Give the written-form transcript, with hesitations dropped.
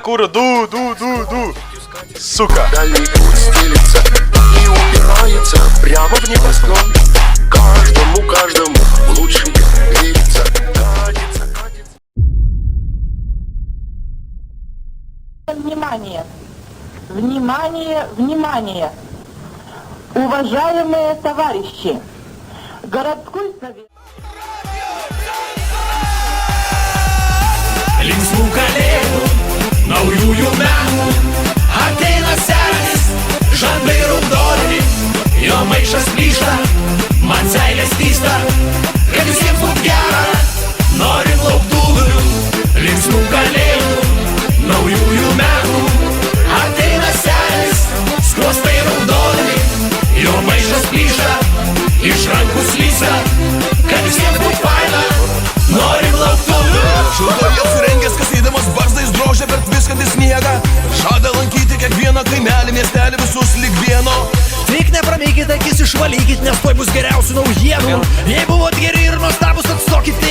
кура, ду, сука. Дальний путь стелится и упирается прямо в небосклон. Каждому в лучший верится. Катится. Внимание! Внимание! Внимание! Уважаемые товарищи! Городской совет... Linksmų kalėdų, naujųjų metų, ateina senis, žandai raudoni, jo maišas plyšta, man seilės vysta, kad visiems būt gera, norim lauktuvių. Linksmų kalėdų, naujųjų metų, ateina senis, skruostai raudoni, jo maišas plyšta, iš rankų slysta, kad visiems būt faina, norim lauktuvių. Šiltoje surengęs kasydamas barzdais drožia per tviskantį sniegą. Žada lankyti kiekvieną kaimelį, miestelį, visus lyg vieno. Tik nepramykit akis, išvalykit, nes tuoj bus geriausių naujienų. Jei buvot geri ir nuostabus, atstokite